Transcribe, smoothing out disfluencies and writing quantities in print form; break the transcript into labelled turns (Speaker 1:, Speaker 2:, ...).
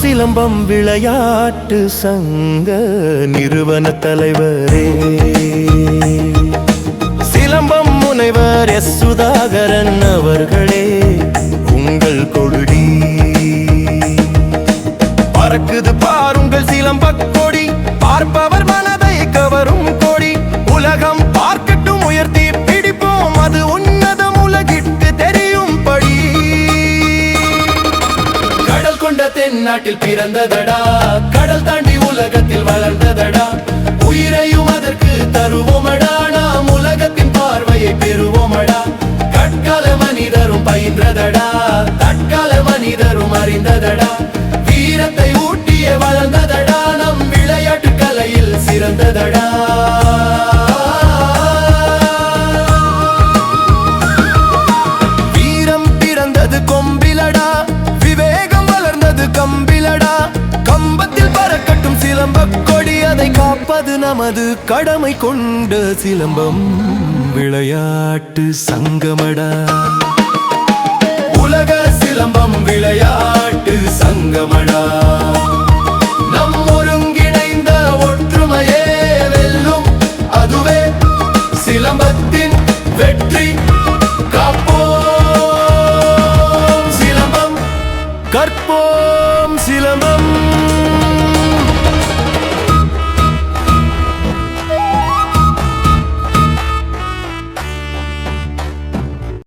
Speaker 1: சிலம்பம் விளையாட்டு சங்க நிறுவன தலைவரே, சிலம்பம் முனைவர் எஸ். சுதாகரன் அவர்களே, உங்கள் கொடி பறக்குது பாருங்கள் சிலம்பக் கொடி, பார்ப்பவர் மனதை கவரும் கொடி. உலகம் பார்க்கட்டும், உயர்த்தி பிடிப்போம், அது உன்னதம் உலகிற்கு தெரியும்படி. கடல் கொண்ட தென்னாட்டில் பிறந்ததடா, கடல் தாண்டி உலகத்தில் வளர்ந்ததடா. உயிரையும் அதற்கு தருவோமடா, நாம் உலகத்தின் பார்வையை பெறுவோமடா. கற்கால மனிதரும் பயின்றதடா, தற்கால மனிதரும் அறிந்ததடா. வீரத்தை ஊட்டிய வளர்ந்ததடா, நம் விளையாட்டு கலையில் சிறந்ததடா. வீரம் பிறந்தது கொம்பிலடா, விவேகம் வளர்ந்தது கம்பிலடா. கம்பத்தில் பறக்கட்டும் சிலம்பக் கொடி, அதை காப்பது நமது கடமை கொண்ட சிலம்பம் விளையாட்டு சங்கமடா. உலக சிலம்பம் விளையாட்டு சங்கமடா. நம் ஒருங்கிணைந்த ஒற்றுமையே வெல்லும், அதுவே சிலம்பத்தின் வெற்றி. காப்போம் சிலம்பம், கற்போம் சிலம்பம்.